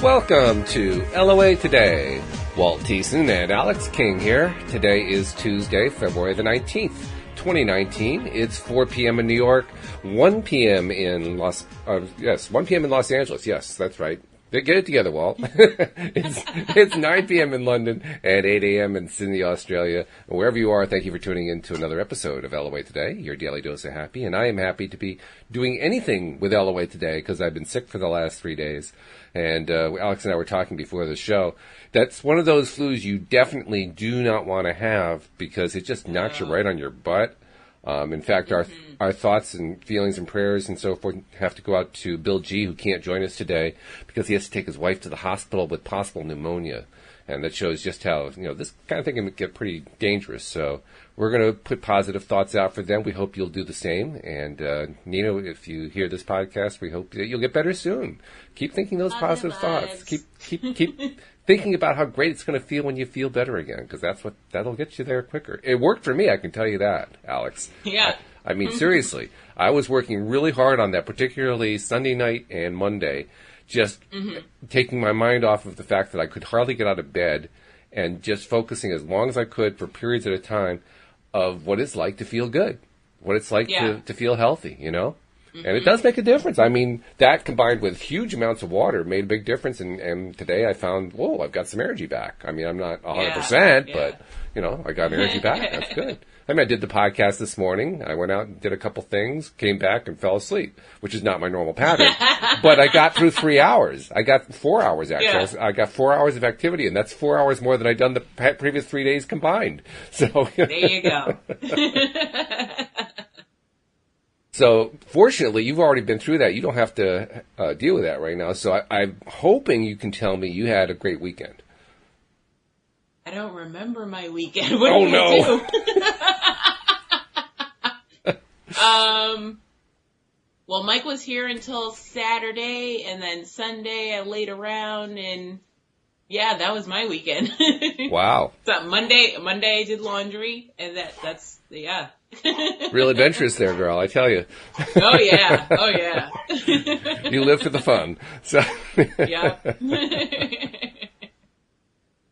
Welcome to LOA Today. Walt Thiessen and Alex King here. Today is Tuesday, February the 19th, 2019. It's 4 p.m. in New York, 1 p.m. in 1 p.m. in Los Angeles. Yes, that's right. Get it together, Walt. it's 9 p.m. in London and 8 a.m. in Sydney, Australia. And wherever you are, thank you for tuning in to another episode of LOA Today, your daily dose of happy. And I am happy to be doing anything with LOA Today because I've been sick for the last 3 days. And Alex and I were talking before the show. That's one of those flus you definitely do not want to have because it just knocks you right on your butt. In fact, our thoughts and feelings and prayers and so forth have to go out to Bill G., who can't join us today because he has to take his wife to the hospital with possible pneumonia. And that shows just how, this kind of thing can get pretty dangerous. So we're going to put positive thoughts out for them. We hope you'll do the same. And, Nina, if you hear this podcast, we hope that you'll get better soon. Keep thinking those positive thoughts. Keep thinking about how great it's going to feel when you feel better again, because that'll get you there quicker. It worked for me, I can tell you that, Alex. Yeah. I mean, seriously, I was working really hard on that, particularly Sunday night and Monday, just taking my mind off of the fact that I could hardly get out of bed and just focusing as long as I could for periods at a time of what it's like to feel good, what it's like to feel healthy, And it does make a difference. I mean, that combined with huge amounts of water made a big difference. And today I found, I've got some energy back. I mean, I'm not 100%, but, I got energy back. That's good. I mean, I did the podcast this morning. I went out and did a couple things, came back and fell asleep, which is not my normal pattern. But I got through 3 hours. I got 4 hours, actually. Yeah. I got 4 hours of activity, and that's 4 hours more than I'd done the previous 3 days combined. So there you go. So, fortunately, you've already been through that. You don't have to deal with that right now. So I'm hoping you can tell me you had a great weekend. I don't remember my weekend. What did you do? Well, Mike was here until Saturday, and then Sunday I laid around, and that was my weekend. Wow. So Monday I did laundry, and that's. Real adventurous there, girl, I tell you. Oh, yeah. You live for the fun. So. Yeah.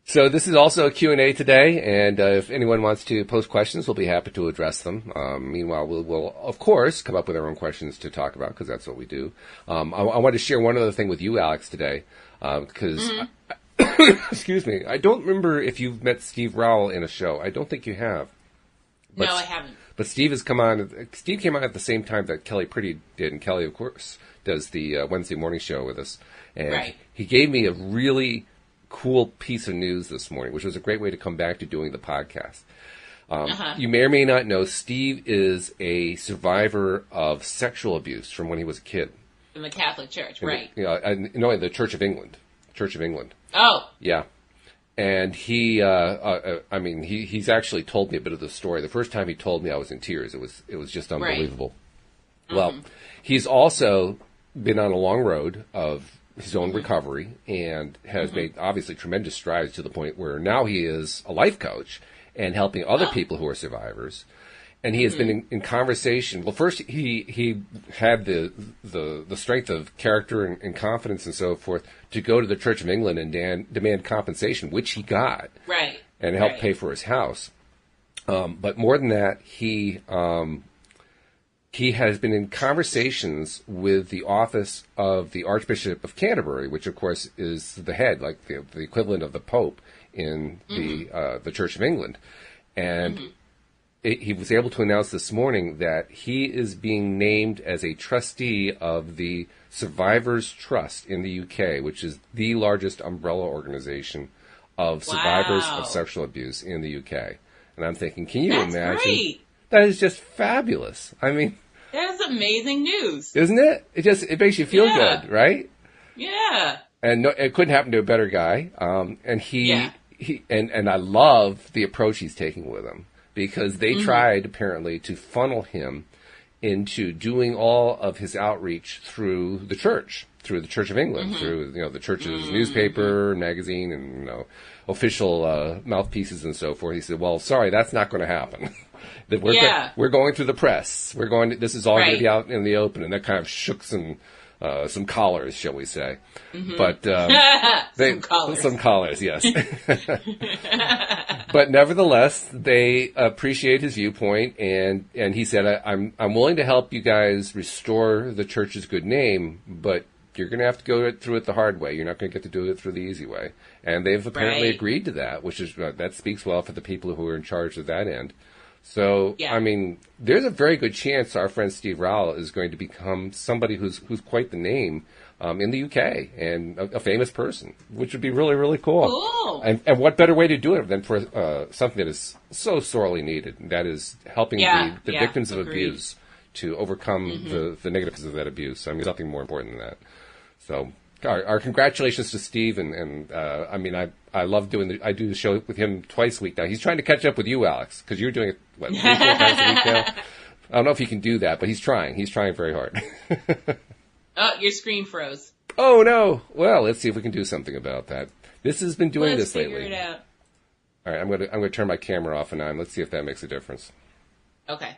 So this is also a Q&A today, and if anyone wants to post questions, we'll be happy to address them. Meanwhile, we'll, of course, come up with our own questions to talk about, because that's what we do. I want to share one other thing with you, Alex, today, because, excuse me, I don't remember if you've met Steve Rowell in a show. I don't think you have. But, no, I haven't. But Steve came on at the same time that Kelly Pretty did, and Kelly, of course, does the Wednesday morning show with us. And he gave me a really cool piece of news this morning, which was a great way to come back to doing the podcast. You may or may not know, Steve is a survivor of sexual abuse from when he was a kid. In the Catholic Church, right. In the Church of England. Church of England. Oh. Yeah. And he's actually told me a bit of the story. The first time he told me, I was in tears. It was just unbelievable. Right. Well, he's also been on a long road of his own recovery and has made obviously tremendous strides to the point where now he is a life coach and helping other people who are survivors. And he has been in conversation. Well, first he had the strength of character and confidence and so forth to go to the Church of England and demand compensation, which he got, right, and help pay for his house. But more than that, he has been in conversations with the office of the Archbishop of Canterbury, which of course is the head, like the equivalent of the Pope in the Church of England, and. He was able to announce this morning that he is being named as a trustee of the Survivors Trust in the UK, which is the largest umbrella organization of survivors of sexual abuse in the UK. And I'm thinking, can you imagine? Great. That is just fabulous. I mean, that is amazing news, isn't it? It makes you feel good, right? Yeah. And it couldn't happen to a better guy. And he I love the approach he's taking with him. Because they tried, apparently, to funnel him into doing all of his outreach through the church of England, through the church's newspaper, magazine, and official mouthpieces and so forth. He said, "Well, sorry, that's not going to happen. We're going through the press. This is all going to be out in the open," and that kind of shook some some collars, shall we say. Mm-hmm. But some collars, yes. But nevertheless, they appreciate his viewpoint, and he said, I'm willing to help you guys restore the church's good name, but you're going to have to go through it the hard way. You're not going to get to do it through the easy way. And they've apparently agreed to that, which is that speaks well for the people who are in charge of that end. So, I mean, there's a very good chance our friend Steve Rowell is going to become somebody who's quite the name in the UK and a famous person, which would be really, really cool. Cool. And what better way to do it than for something that is so sorely needed, and that is helping the victims of abuse to overcome the negatives of that abuse. I mean, nothing more important than that. So our congratulations to Steve, and I mean, I love I do the show with him twice a week now. He's trying to catch up with you, Alex, because you're doing it, 3-4 times a week now? I don't know if he can do that, but he's trying. He's trying very hard. Oh, your screen froze. Oh, no. Well, let's see if we can do something about that. This has been doing this lately. Let's figure it out. All right, I'm gonna turn my camera off and on. Let's see if that makes a difference. Okay.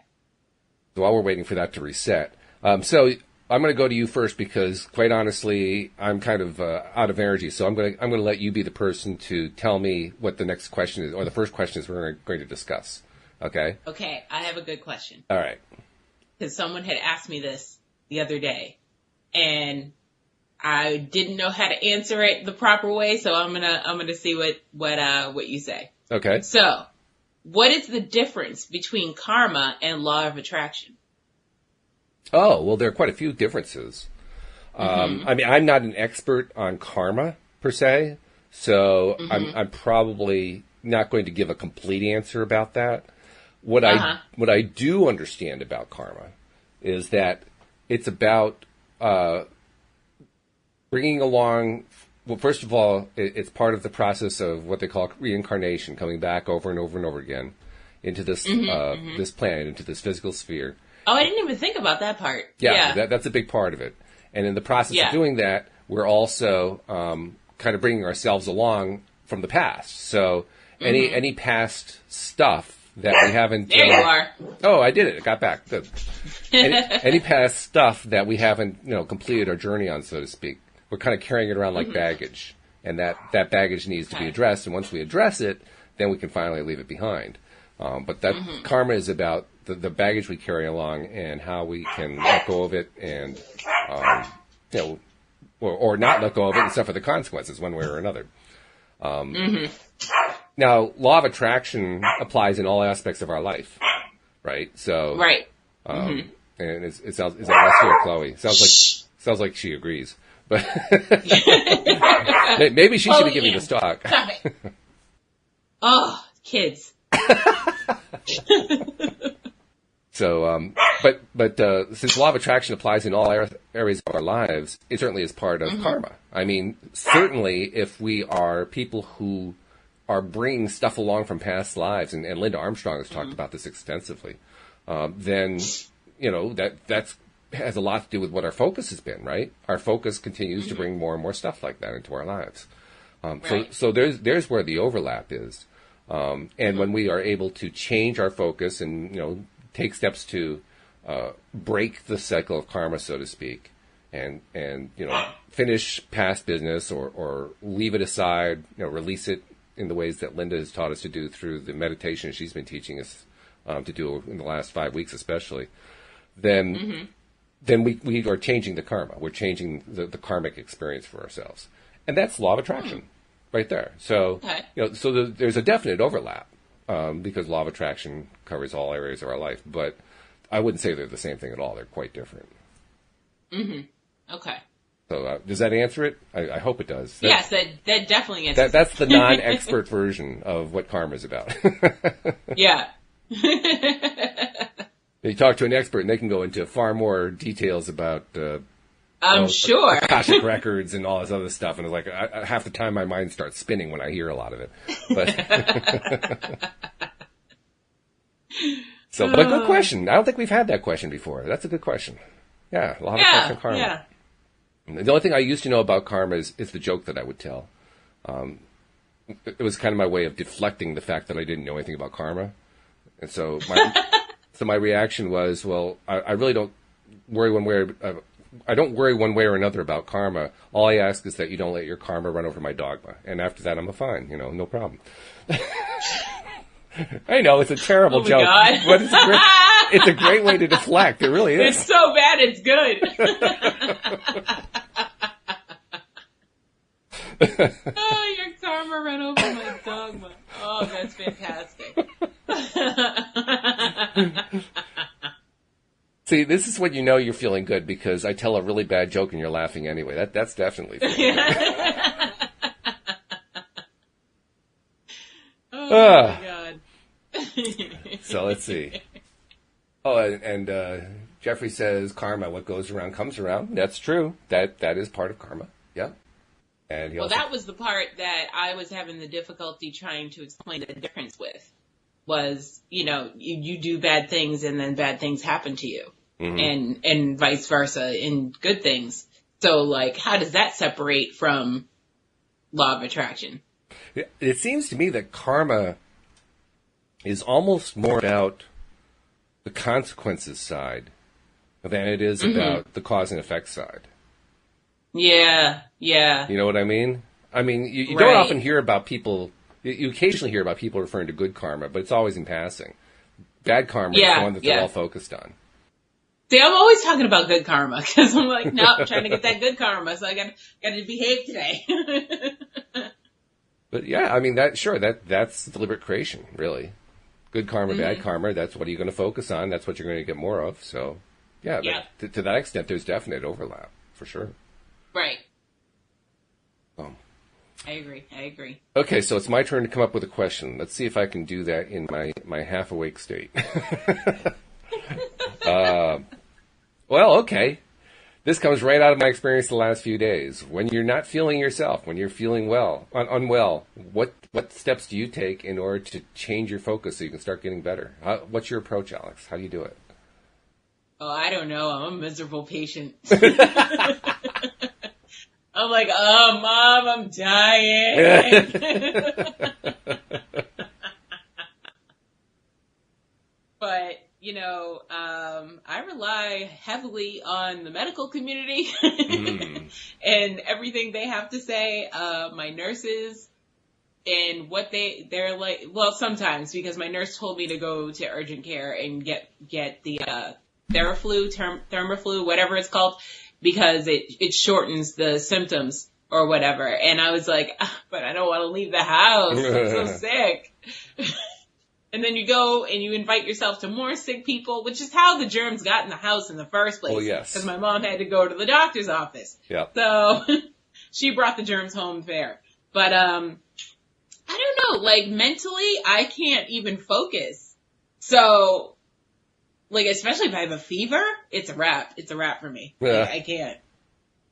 So while we're waiting for that to reset, so I'm going to go to you first because, quite honestly, I'm kind of out of energy. So I'm going to let you be the person to tell me what the next question is, or the first question is we're going to discuss. Okay? Okay, I have a good question. All right. Because someone had asked me this the other day, and I didn't know how to answer it the proper way. So I'm gonna see what you say. Okay. So, what is the difference between karma and law of attraction? Oh, well, there are quite a few differences. I mean, I'm not an expert on karma, per se, so I'm probably not going to give a complete answer about that. What I do understand about karma is that it's about bringing along... Well, first of all, it's part of the process of what they call reincarnation, coming back over and over and over again into this this planet, into this physical sphere. Oh, I didn't even think about that part. Yeah. That's a big part of it. And in the process of doing that, we're also kind of bringing ourselves along from the past. So any past stuff that we haven't... There you are. Oh, I did it. It got back. Good. Any past stuff that we haven't completed our journey on, so to speak. We're kind of carrying it around like baggage. And that baggage needs to be addressed. And once we address it, then we can finally leave it behind. But that karma is about the baggage we carry along and how we can let go of it and, or not let go of it and suffer the consequences one way or another. Now, law of attraction applies in all aspects of our life, right? So, and it sounds, is that Leslie or Chloe? Sounds like she agrees, but maybe she should be giving the talk. Oh, kids. So, but since law of attraction applies in all areas of our lives, it certainly is part of karma. I mean, certainly if we are people who are bringing stuff along from past lives, and Linda Armstrong has talked about this extensively, then, that has a lot to do with what our focus has been, right? Our focus continues to bring more and more stuff like that into our lives. So there's where the overlap is. And when we are able to change our focus and, take steps to break the cycle of karma, so to speak, and finish past business or leave it aside, release it in the ways that Linda has taught us to do through the meditation she's been teaching us to do in the last 5 weeks especially, then we are changing the karma. We're changing the karmic experience for ourselves. And that's law of attraction right there. So, there's a definite overlap. Because law of attraction covers all areas of our life, but I wouldn't say they're the same thing at all. They're quite different. Okay. So does that answer it? I hope it does. Yes, that definitely answers it. That's the non-expert version of what karma is about. Yeah. You talk to an expert, and they can go into far more details about... I'm sure. Akashic records and all this other stuff, and it's like half the time my mind starts spinning when I hear a lot of it. But but a good question. I don't think we've had that question before. That's a good question. Yeah, a lot of question karma. Yeah. The only thing I used to know about karma is the joke that I would tell. It was kind of my way of deflecting the fact that I didn't know anything about karma, and so my reaction was, well, I really don't worry one way don't worry one way or another about karma. All I ask is that you don't let your karma run over my dogma. And after that, I'm fine. No problem. I know, it's a terrible joke. God. But it's a great way to deflect. It really is. It's so bad, it's good. Oh, your karma ran over my dogma. Oh, that's fantastic. See, this is when you know you're feeling good, because I tell a really bad joke and you're laughing anyway. That's definitely feeling good. Oh, my God. So let's see. Oh, and Jeffrey says, karma, what goes around comes around. That's true. That is part of karma. Yeah. And that was the part that I was having the difficulty trying to explain the difference with. Was, you do bad things and then bad things happen to you. Mm-hmm. And vice versa in good things. So, like, how does that separate from law of attraction? It seems to me that karma is almost more about the consequences side than it is about the cause and effect side. Yeah, yeah. You know what I mean? I mean, you don't often hear about people... You occasionally hear about people referring to good karma, but it's always in passing. Bad karma is the one that they're all focused on. See, I'm always talking about good karma, because I'm like, no, I'm trying to get that good karma, so I got to behave today. But yeah, I mean, that's deliberate creation, really. Good karma, bad karma, that's what are you going to focus on, that's what you're going to get more of. So, yeah. To that extent, there's definite overlap, for sure. Right. I agree. Okay, so it's my turn to come up with a question. Let's see if I can do that in my half-awake state. Well, okay. This comes right out of my experience the last few days. When you're not feeling yourself, when you're feeling unwell, what steps do you take in order to change your focus so you can start getting better? What's your approach, Alex? How do you do it? Oh, I don't know. I'm a miserable patient. I'm like, oh, Mom, I'm dying. But, I rely heavily on the medical community and everything they have to say. My nurses and what they're like, well, sometimes, because my nurse told me to go to urgent care and get the Thermaflu, whatever it's called, because it shortens the symptoms or whatever. And I was like, but I don't want to leave the house. I'm so sick. And then you go and you invite yourself to more sick people, which is how the germs got in the house in the first place. Oh, yes. Because my mom had to go to the doctor's office. Yeah. So she brought the germs home there. But I don't know. Like, mentally, I can't even focus. So... like, especially if I have a fever, it's a wrap. It's a wrap for me. Yeah. Like, I can't.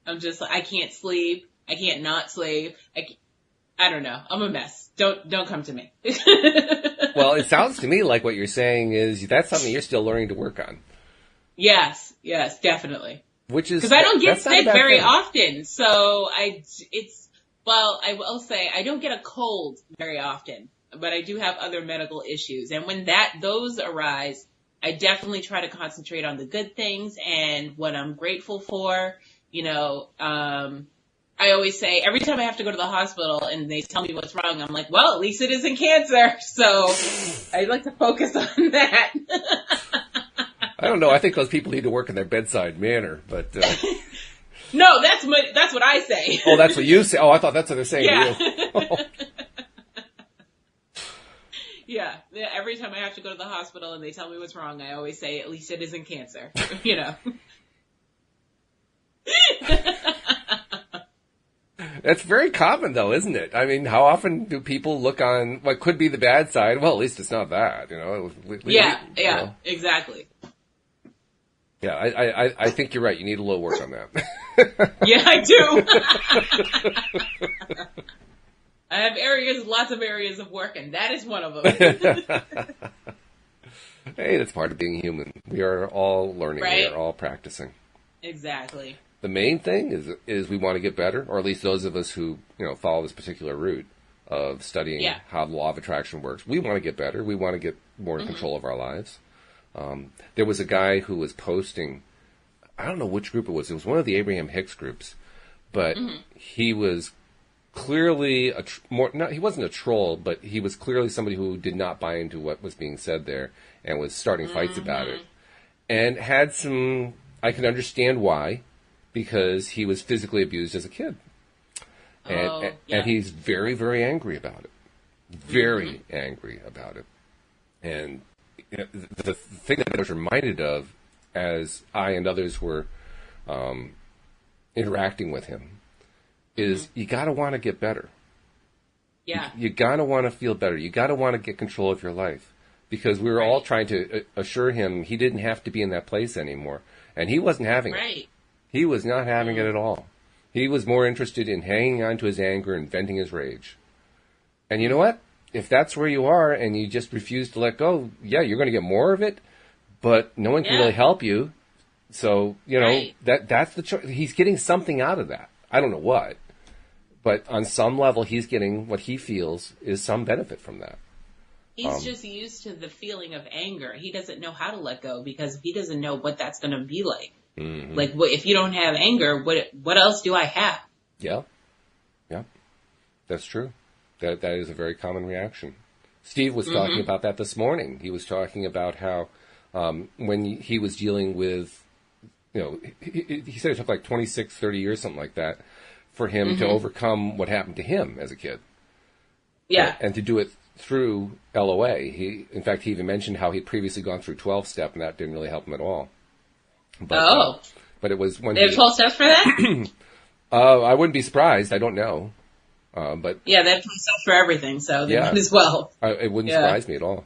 I'm just like, I can't sleep. I can't not sleep. I don't know. I'm a mess. Don't come to me. Well, it sounds to me like what you're saying is that's something you're still learning to work on. Yes, definitely. Which is... because I don't get sick very often. So I will say I don't get a cold very often, but I do have other medical issues. And when those arise, I definitely try to concentrate on the good things and what I'm grateful for. I always say every time I have to go to the hospital and they tell me what's wrong, I'm like, well, at least it isn't cancer. So I like to focus on that. I don't know. I think those people need to work in their bedside manner, but... No, that's what I say. Oh, that's what you say? Oh, I thought that's what they're saying to you. Yeah, every time I have to go to the hospital and they tell me what's wrong, I always say, at least it isn't cancer, That's very common, though, isn't it? I mean, how often do people look on what could be the bad side? Well, at least it's not that, Yeah, exactly. Yeah, I think you're right. You need a little work on that. Yeah, I do. I have lots of areas of work, and that is one of them. Hey, that's part of being human. We are all learning. Right? We are all practicing. Exactly. The main thing is we want to get better, or at least those of us who follow this particular route of studying how the law of attraction works. We want to get better. We want to get more in control of our lives. There was a guy who was posting, I don't know which group it was. It was one of the Abraham Hicks groups, but he was clearly he wasn't a troll, but he was clearly somebody who did not buy into what was being said there and was starting fights about it. And had some, I can understand why, because he was physically abused as a kid. And he's very, very angry about it. Very angry about it. And the thing that I was reminded of as I and others were interacting with him is you got to want to get better. Yeah. You got to want to feel better. You got to want to get control of your life. Because we were all trying to assure him he didn't have to be in that place anymore. And he wasn't having it. He was not having it at all. He was more interested in hanging on to his anger and venting his rage. And you know what? If that's where you are and you just refuse to let go, yeah, you're going to get more of it, but no one can really help you. So, you know, that's the choice. He's getting something out of that. I don't know what. But on some level, he's getting what he feels is some benefit from that. He's just used to the feeling of anger. He doesn't know how to let go because he doesn't know what that's going to be like. Like, if you don't have anger, what else do I have? Yeah. That's true. That is a very common reaction. Steve was talking about that this morning. He was talking about how when he was dealing with, he said it took like 26, 30 years, something like that, for him to overcome what happened to him as a kid. Yeah. And to do it through LOA. In fact, he even mentioned how he'd previously gone through 12-step, and that didn't really help him at all. But, but it was when they have 12 steps for that? I wouldn't be surprised. I don't know. But yeah, they have 12 steps for everything, so they might as well. It wouldn't surprise me at all.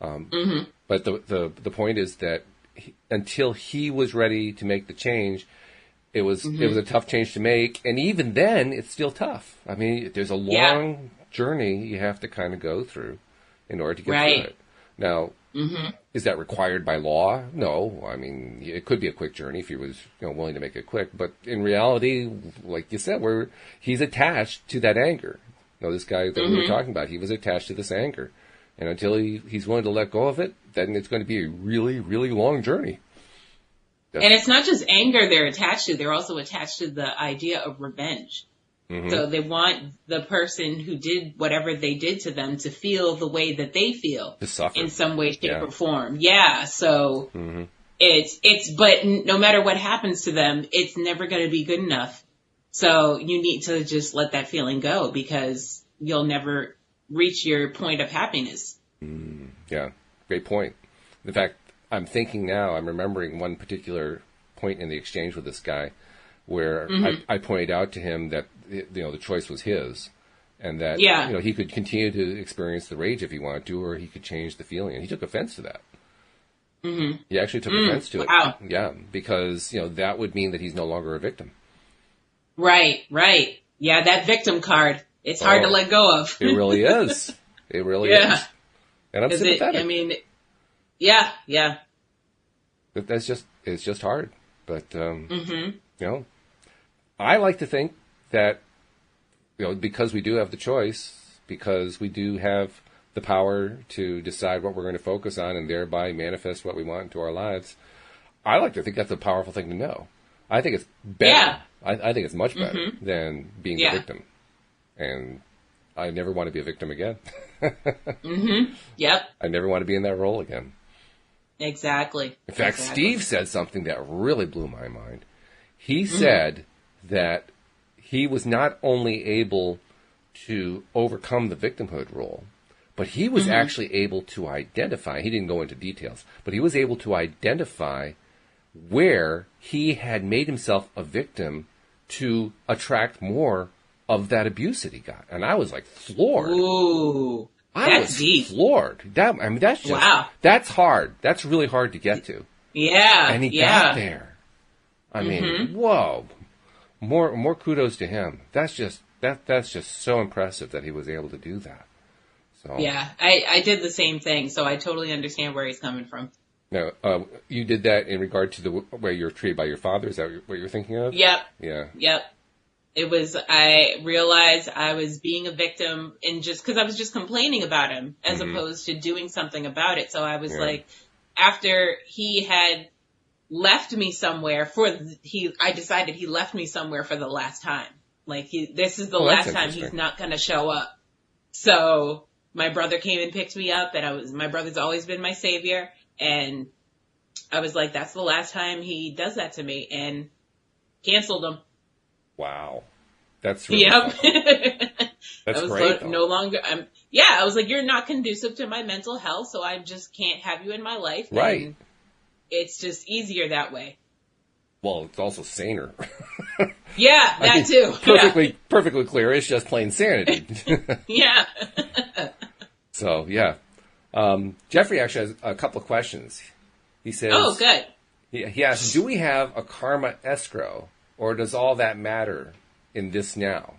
But the point is that until he was ready to make the change, it was a tough change to make, and even then, it's still tough. I mean, there's a long journey you have to kind of go through in order to get through it. Now, is that required by law? No. I mean, it could be a quick journey if he was willing to make it quick. But in reality, like you said, he's attached to that anger. This guy that we were talking about, he was attached to this anger. And until he's willing to let go of it, then it's going to be a really, really long journey. And it's not just anger they're attached to. They're also attached to the idea of revenge. So they want the person who did whatever they did to them to feel the way that they feel in some way, shape, or form. Yeah. So but no matter what happens to them, it's never going to be good enough. So you need to just let that feeling go because you'll never reach your point of happiness. Yeah. Great point. In fact, I'm remembering one particular point in the exchange with this guy where I pointed out to him that the choice was his, and that he could continue to experience the rage if he wanted to, or he could change the feeling. And he took offense to that. He actually took offense to it. Yeah, because that would mean that he's no longer a victim. Right. Yeah, that victim card. It's hard to let go of. It really is. It really is. And I'm sympathetic. Yeah. But it's just hard. But I like to think that, because we do have the choice, because we do have the power to decide what we're going to focus on and thereby manifest what we want into our lives, I like to think that's a powerful thing to know. I think it's better. Yeah. I think it's much better than being a victim. And I never want to be a victim again. Yep. I never want to be in that role again. Exactly. In fact, Steve said something that really blew my mind. He said that he was not only able to overcome the victimhood role, but he was actually able to identify, he didn't go into details, but he was able to identify where he had made himself a victim to attract more of that abuse that he got. And I was like floored. Ooh. I was deep. Floored. That's just, that's hard. That's really hard to get to. Yeah. And he got there. I mean, whoa. More kudos to him. That's just so impressive that he was able to do that. So yeah, I did the same thing, so I totally understand where he's coming from. Now, you did that in regard to the way you were treated by your father. Is that what you're thinking of? Yep. Yeah. Yep. I realized I was being a victim and just because I was just complaining about him as opposed to doing something about it. So I was like, after he had left me somewhere I decided he left me somewhere for the last time. Like this is the last time he's not going to show up. So my brother came and picked me up, and my brother's always been my savior. And I was like, that's the last time he does that to me, and canceled him. Wow. That's really That's great. No longer, I was like, you're not conducive to my mental health, so I just can't have you in my life. Right. And it's just easier that way. Well, it's also saner. Yeah, that too. Perfectly clear. It's just plain sanity. Yeah. So, yeah. Jeffrey actually has a couple of questions. He says, oh, good. He asks, do we have a karma escrow, or does all that matter in this now?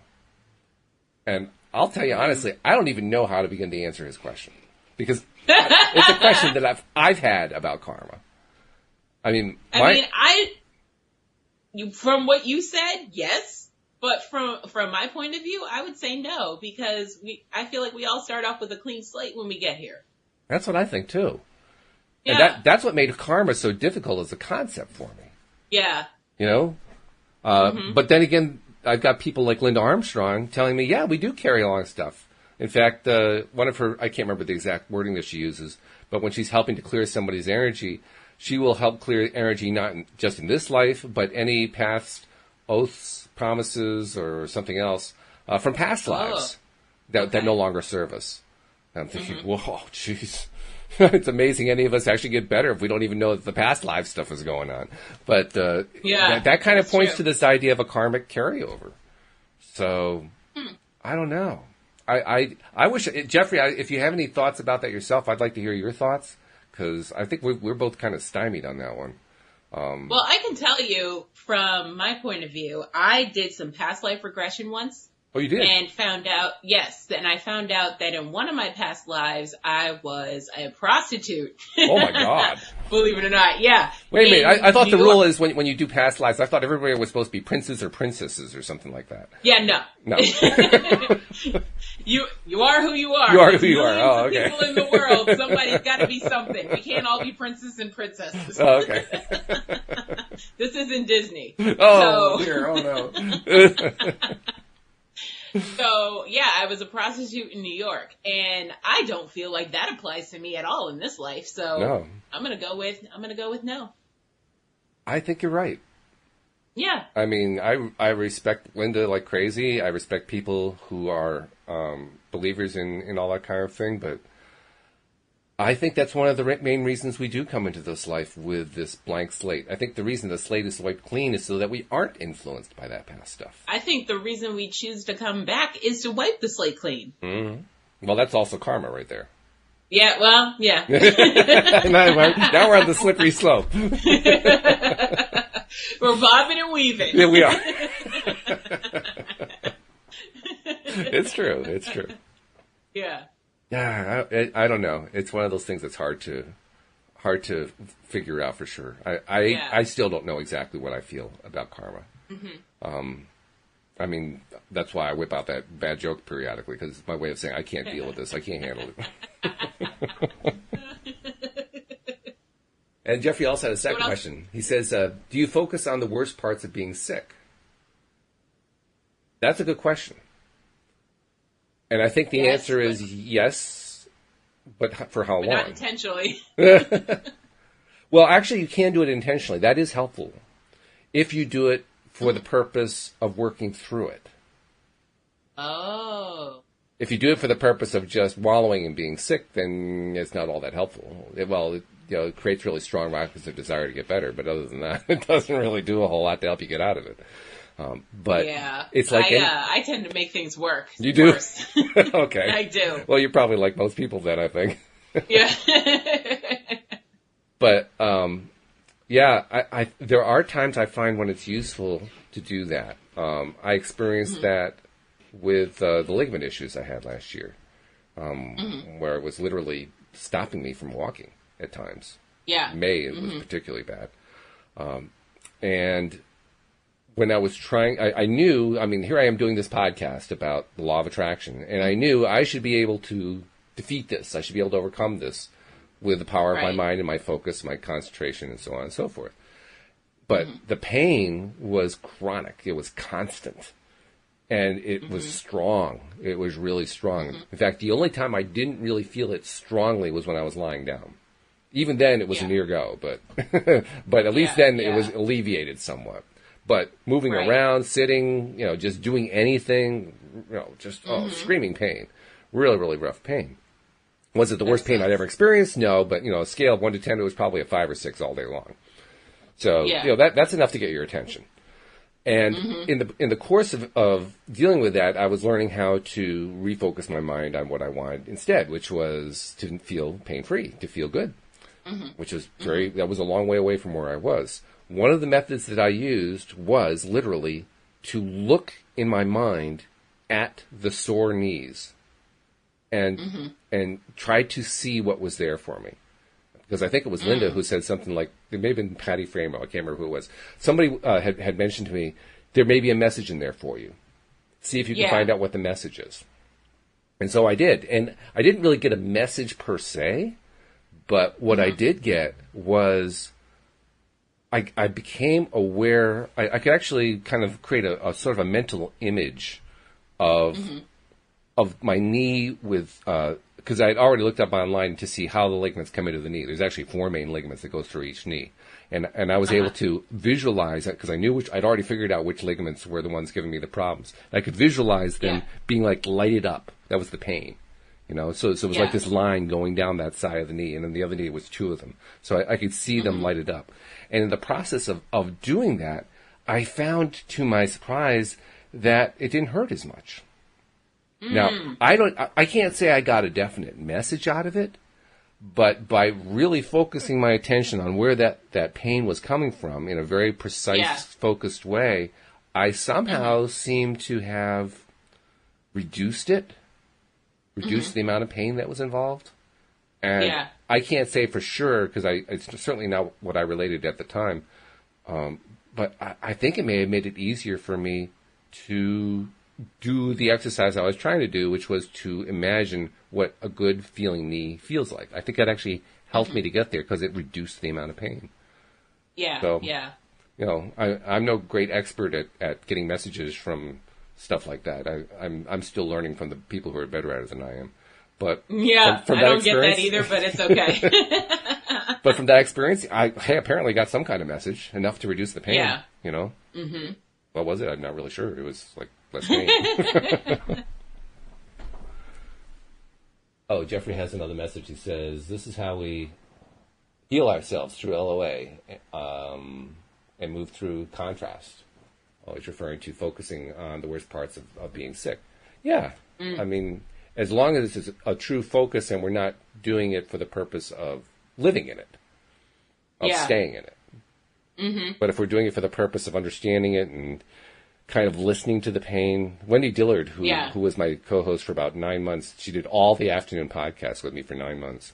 And I'll tell you honestly, I don't even know how to begin to answer his question, because it's a question that I've had about karma. From what you said, yes, but from my point of view, I would say no, because I feel like we all start off with a clean slate when we get here. That's what I think too. Yeah. And that's what made karma so difficult as a concept for me. Yeah. You know? But then again, I've got people like Linda Armstrong telling me, yeah, we do carry along stuff. In fact, one of her, I can't remember the exact wording that she uses, but when she's helping to clear somebody's energy, she will help clear energy not just in this life, but any past oaths, promises, or something else from past lives that no longer serve us. And I'm thinking, whoa, jeez. It's amazing any of us actually get better if we don't even know that the past life stuff is going on. But that kind of points to this idea of a karmic carryover. So, I don't know. I wish, Jeffrey, if you have any thoughts about that yourself, I'd like to hear your thoughts, because I think we're both kind of stymied on that one. Well, I can tell you from my point of view, I did some past life regression once. Oh, you did? And found out that in one of my past lives, I was a prostitute. Oh, my God. Believe it or not, yeah. Wait a minute. I thought the rule is when you do past lives, I thought everybody was supposed to be princes or princesses or something like that. Yeah, no. You are who you are. You are who you are. Oh, okay. People in the world, somebody's got to be something. We can't all be princes and princesses. Oh, okay. This isn't Disney. Oh, dear. Oh, no. So, yeah, I was a prostitute in New York, and I don't feel like that applies to me at all in this life. So no. I'm going to go with no. I think you're right. Yeah. I mean, I respect Linda like crazy. I respect people who are believers in all that kind of thing, but I think that's one of the main reasons we do come into this life with this blank slate. I think the reason the slate is wiped clean is so that we aren't influenced by that past stuff. I think the reason we choose to come back is to wipe the slate clean. Mm-hmm. Well, that's also karma right there. Yeah, well, yeah. Now we're on the slippery slope. We're bobbing and weaving. Yeah, we are. It's true. It's true. Yeah. Yeah, I don't know. It's one of those things that's hard to figure out for sure. I still don't know exactly what I feel about karma. Mm-hmm. I mean, that's why I whip out that bad joke periodically, because it's my way of saying I can't deal with this. I can't handle it. And Jeffrey also had a second question. He says, do you focus on the worst parts of being sick? That's a good question. And I think the answer is yes, but for how long? Not intentionally. Well, actually, you can do it intentionally. That is helpful if you do it for the purpose of working through it. Oh. If you do it for the purpose of just wallowing and being sick, then it's not all that helpful. It creates really strong rockets of desire to get better, but other than that, it doesn't really do a whole lot to help you get out of it. But yeah, it's like I tend to make things work. You do? Okay. I do. Well, you're probably like most people then, I think. Yeah. But there are times I find when it's useful to do that. I experienced that with the ligament issues I had last year, where it was literally stopping me from walking at times. Yeah. It was particularly bad. And when I was trying, I knew, here I am doing this podcast about the law of attraction, and I knew I should be able to defeat this. I should be able to overcome this with the power of my mind and my focus, my concentration, and so on and so forth. But the pain was chronic. It was constant. And it was strong. It was really strong. In fact, the only time I didn't really feel it strongly was when I was lying down. Even then, it was a near go, but but at least then it was alleviated somewhat. But moving around, sitting, just doing anything, just screaming pain. Really, really rough pain. Was it the worst pain I'd ever experienced? No, but, a scale of 1 to 10, it was probably a 5 or 6 all day long. So, that's enough to get your attention. And in the course of dealing with that, I was learning how to refocus my mind on what I wanted instead, which was to feel pain-free, to feel good, which was that was a long way away from where I was. One of the methods that I used was literally to look in my mind at the sore knees and try to see what was there for me. Because I think it was Linda who said something like, it may have been Patty Framo, I can't remember who it was. Somebody had mentioned to me, there may be a message in there for you. See if you can find out what the message is. And so I did. And I didn't really get a message per se, but what I did get was I became aware, I could actually kind of create a sort of a mental image of my knee with, because I had already looked up online to see how the ligaments come into the knee. There's actually 4 main ligaments that go through each knee. And I was able to visualize that because I knew I'd already figured out which ligaments were the ones giving me the problems. And I could visualize them being like lighted up. That was the pain. So it was like this line going down that side of the knee, and then the other knee was 2 of them. So I could see them lighted up. And in the process of doing that, I found to my surprise that it didn't hurt as much. Now, I can't say I got a definite message out of it, but by really focusing my attention on where that pain was coming from in a very precise, focused way, I somehow seemed to have reduced the amount of pain that was involved. And I can't say for sure, because it's certainly not what I related at the time, but I think it may have made it easier for me to do the exercise I was trying to do, which was to imagine what a good feeling knee feels like. I think that actually helped me to get there because it reduced the amount of pain. I'm no great expert at getting messages from stuff like that. I'm still learning from the people who are better at it than I am. But from I don't get that either, but it's okay. But from that experience, I apparently got some kind of message, enough to reduce the pain. What was it? I'm not really sure. It was like less pain. Oh, Jeffrey has another message. He says, this is how we heal ourselves through LOA and move through contrast. Oh, he's referring to focusing on the worst parts of being sick. Yeah. I mean, as long as it's a true focus and we're not doing it for the purpose of living in it, of staying in it. But if we're doing it for the purpose of understanding it and kind of listening to the pain. Wendy Dillard, who was my co-host for about 9 months, she did all the afternoon podcasts with me for 9 months.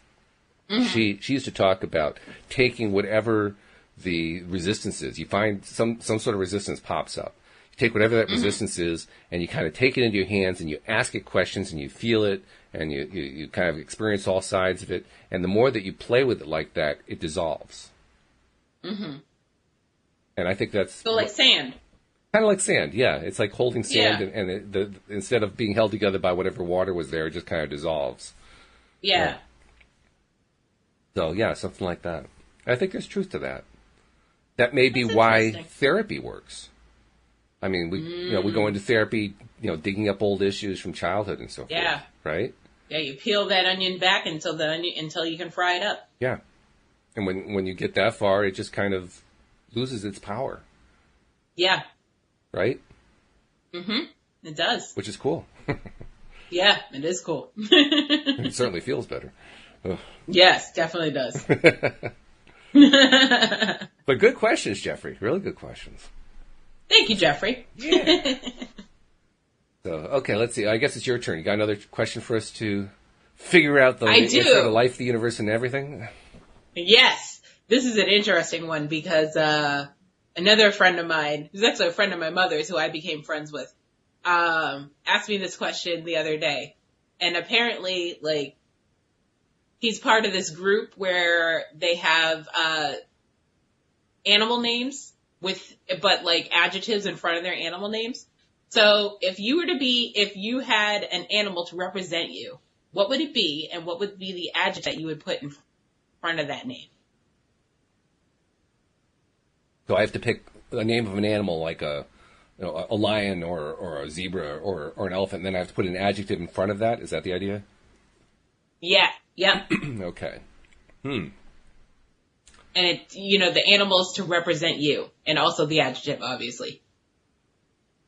She used to talk about taking whatever the resistance is. You find some sort of resistance pops up. You take whatever that resistance is, and you kind of take it into your hands, and you ask it questions, and you feel it, and you kind of experience all sides of it. And the more that you play with it like that, it dissolves. And I think that's... So like sand. Kind of like sand, yeah. It's like holding sand, and instead of being held together by whatever water was there, it just kind of dissolves. So, yeah, something like that. I think there's truth to that. That may be why therapy works. I mean, we go into therapy, digging up old issues from childhood and so forth, right? Yeah, you peel that onion back until you can fry it up. Yeah. And when you get that far, it just kind of loses its power. Yeah. Right? It does. Which is cool. Yeah, it is cool. It certainly feels better. Ugh. Yes, definitely does. But good questions, Jeffrey. Really good questions. Thank you, Jeffrey. Yeah. So, okay, let's see. I guess it's your turn. You got another question for us to figure out the answer to life, the universe, and everything? Yes. This is an interesting one because another friend of mine, who's actually a friend of my mother's, who I became friends with, asked me this question the other day. And apparently, he's part of this group where they have animal names but like adjectives in front of their animal names. So if you had an animal to represent you, what would it be, and what would be the adjective that you would put in front of that name? So I have to pick the name of an animal, like a lion or a zebra or an elephant, and then I have to put an adjective in front of that. Is that the idea? Yeah. Yeah. Okay. And the animals to represent you, and also the adjective, obviously.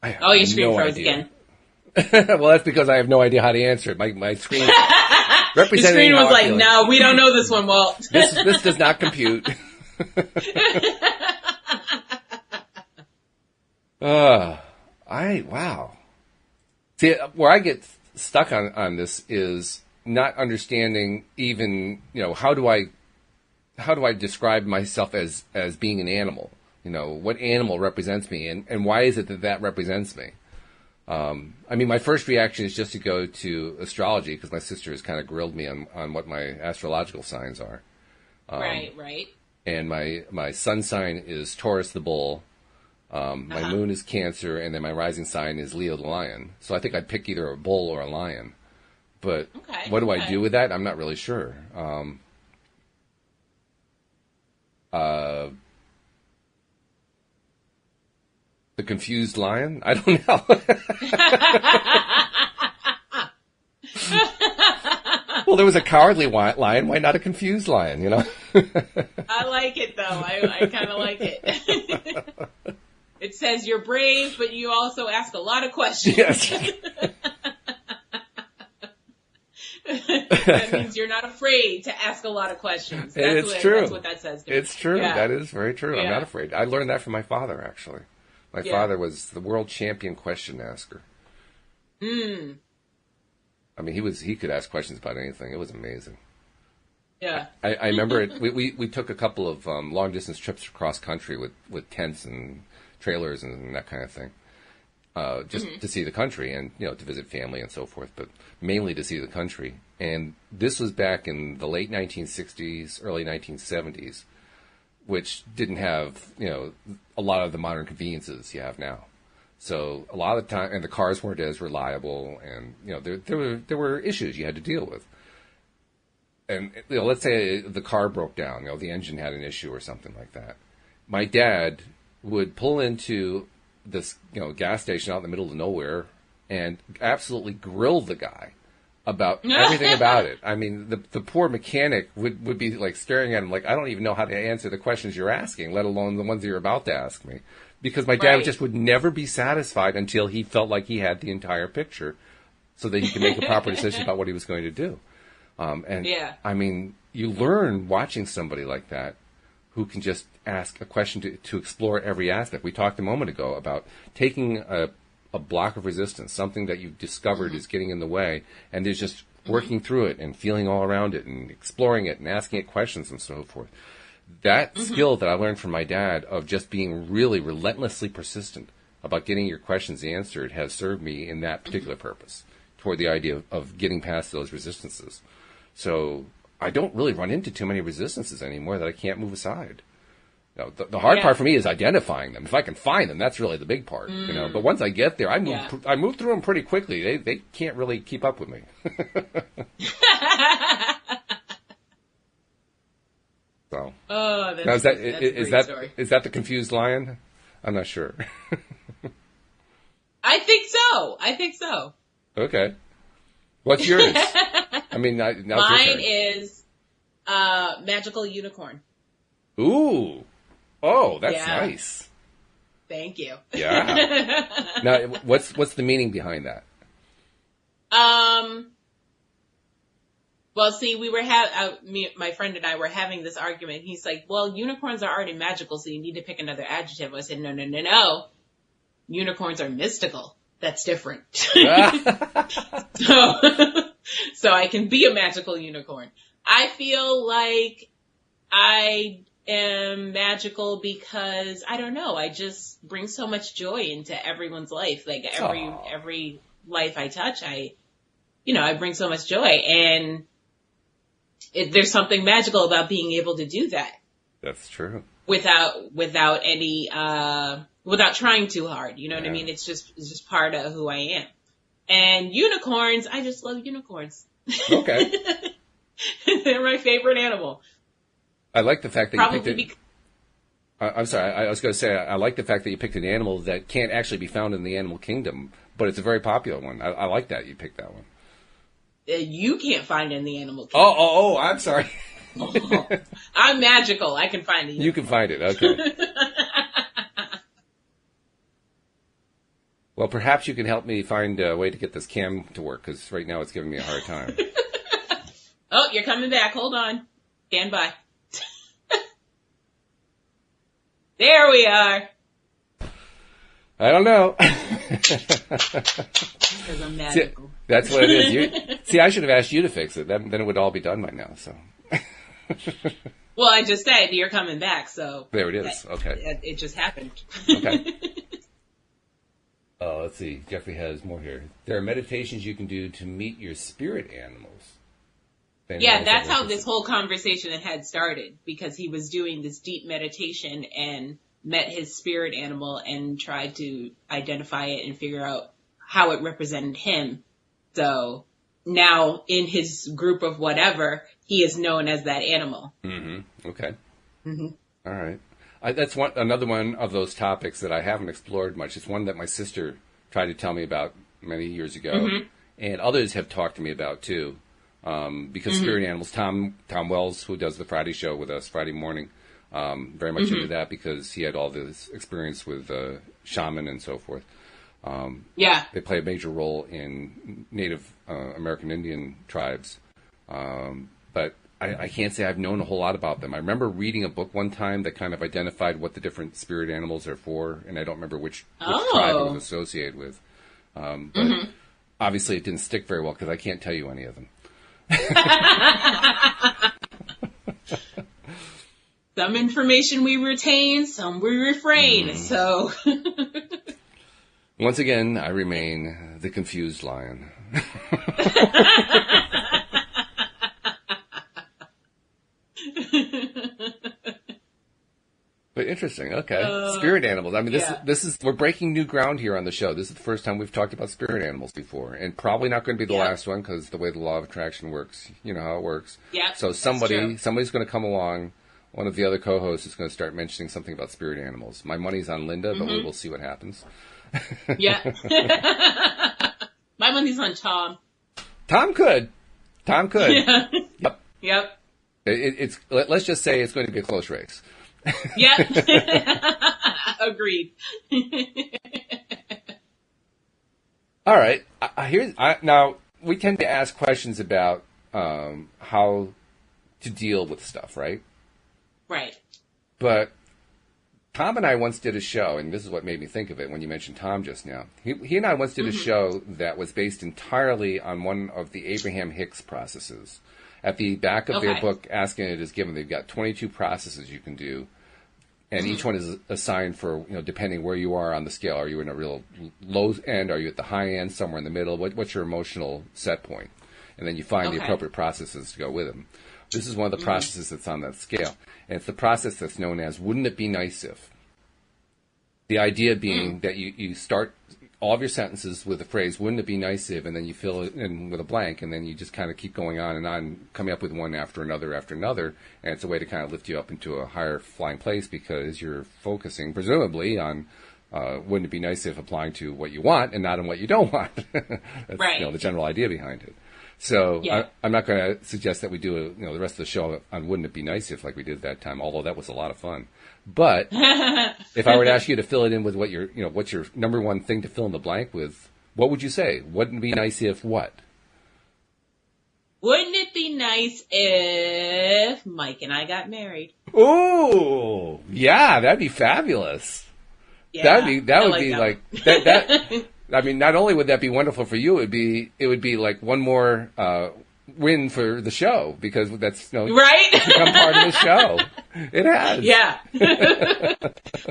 Oh, your screen froze again. Well, that's because I have no idea how to answer it. My screen Your screen was like, no, we don't know this one, Walt. This does not compute. Wow. See, where I get stuck on this is not understanding even, how do I describe myself as being an animal? What animal represents me, and why is it that represents me? My first reaction is just to go to astrology, because my sister has kind of grilled me on what my astrological signs are. Right. And my sun sign is Taurus the bull. My moon is Cancer, and then my rising sign is Leo the lion. So I think I'd pick either a bull or a lion. But what do I do with that? I'm not really sure. The confused lion? I don't know. Well, there was a cowardly lion. Why not a confused lion, I like it, though. I kind of like it. It says you're brave, but you also ask a lot of questions. Yes. That means you're not afraid to ask a lot of questions. It's true. That's what that says to me. It's true. Yeah. That is very true. Yeah. I'm not afraid. I learned that from my father, actually. My father was the world champion question asker. He could ask questions about anything. It was amazing. Yeah. I remember it. We took a couple of long distance trips across country with tents and trailers and that kind of thing. Just to see the country and, to visit family and so forth, but mainly to see the country. And this was back in the late 1960s, early 1970s, which didn't have, a lot of the modern conveniences you have now. So a lot of the time, and the cars weren't as reliable, and, there were issues you had to deal with. And, let's say the car broke down, the engine had an issue or something like that. My dad would pull into this, gas station out in the middle of nowhere and absolutely grill the guy about everything about it. The poor mechanic would be like staring at him like, I don't even know how to answer the questions you're asking, let alone the ones you're about to ask me. Because my dad just would never be satisfied until he felt like he had the entire picture so that he could make a proper decision about what he was going to do. You learn watching somebody like that who can just ask a question to explore every aspect. We talked a moment ago about taking a block of resistance, something that you've discovered is getting in the way, and there's just working through it and feeling all around it and exploring it and asking it questions and so forth. That skill that I learned from my dad of just being really relentlessly persistent about getting your questions answered has served me in that particular purpose, toward the idea of getting past those resistances. So I don't really run into too many resistances anymore that I can't move aside. The hard part for me is identifying them. If I can find them, that's really the big part. But once I get there, I move through them pretty quickly. They can't really keep up with me. So. Oh, that's now, a great story. Is that the confused lion? I'm not sure. I think so. Okay. What's yours? Mine is magical unicorn. Ooh. Oh, that's nice. Thank you. Yeah. Now, what's the meaning behind that? Well, see, my friend and I were having this argument. He's like, well, unicorns are already magical, so you need to pick another adjective. I said, no. Unicorns are mystical. That's different. So I can be a magical unicorn. I feel like I am magical because, I don't know, I just bring so much joy into everyone's life. Like every life I touch, I bring so much joy, and there's something magical about being able to do that. That's true. without any without trying too hard. You know what I mean? It's just part of who I am. And unicorns, I just love unicorns. Okay. They're my favorite animal. I like the fact that you picked it. I'm sorry. I was going to say I like the fact that you picked an animal that can't actually be found in the animal kingdom, but it's a very popular one. I like that you picked that one. You can't find it in the animal kingdom. Oh! I'm sorry. I'm magical. I can find it. You can find it. Okay. Well, perhaps you can help me find a way to get this cam to work, because right now it's giving me a hard time. Oh, you're coming back. Hold on. Stand by. There we are. I don't know. Because I'm magical. See, that's what it is. I should have asked you to fix it. Then it would all be done by now. So. Well, I just said you're coming back, so. There it is. Okay. It just happened. Okay. Oh, let's see. Jeffrey has more here. There are meditations you can do to meet your spirit animals. Yeah, that's how this whole conversation had started, because he was doing this deep meditation and met his spirit animal and tried to identify it and figure out how it represented him. So now in his group of whatever, he is known as that animal. Mm-hmm. Okay. Mm-hmm. All right. That's another one of those topics that I haven't explored much. It's one that my sister tried to tell me about many years ago, and others have talked to me about too. Because spirit animals, Tom Wells, who does the Friday show with us Friday morning, very much into that because he had all this experience with shaman and so forth. They play a major role in Native American Indian tribes, but I can't say I've known a whole lot about them. I remember reading a book one time that kind of identified what the different spirit animals are for, and I don't remember which tribe it was associated with. But obviously it didn't stick very well because I can't tell you any of them. Some information we retain, some we refrain, so. Once again, I remain the confused lion. But interesting. Okay. Spirit animals. I mean, this is, we're breaking new ground here on the show. This is the first time we've talked about spirit animals before, and probably not going to be the last one because the way the law of attraction works, you know how it works. Yeah. So somebody's going to come along. One of the other co-hosts is going to start mentioning something about spirit animals. My money's on Linda, but we will see what happens. Yeah. My money's on Tom. Tom could. Yeah. Yep. Let's just say it's going to be a close race. Yep. Agreed. All right. Now, we tend to ask questions about how to deal with stuff, right? Right. But Tom and I once did a show, and this is what made me think of it when you mentioned Tom just now. He and I once did a show that was based entirely on one of the Abraham Hicks processes. At the back of their book, Asking It Is Given, they've got 22 processes you can do, and each one is assigned for, depending where you are on the scale. Are you in a real low end? Are you at the high end, somewhere in the middle? What's your emotional set point? And then you find the appropriate processes to go with them. This is one of the processes that's on that scale. And it's the process that's known as, wouldn't it be nice if? The idea being that you start all of your sentences with the phrase, wouldn't it be nice if, and then you fill it in with a blank, and then you just kind of keep going on and on, coming up with one after another, and it's a way to kind of lift you up into a higher flying place because you're focusing, presumably, on wouldn't it be nice if applying to what you want and not on what you don't want. That's the general idea behind it. So I'm not going to suggest that we do the rest of the show on wouldn't it be nice if like we did that time, although that was a lot of fun. But if I were to ask you to fill it in with what what's your number one thing to fill in the blank with, what would you say? Wouldn't it be nice if what? Wouldn't it be nice if Mike and I got married? Oh, yeah, that'd be fabulous. Yeah, that would be like that. I mean, not only would that be wonderful for you, it would be like one more win for the show because that's right. It's become part of the show. It has. Yeah.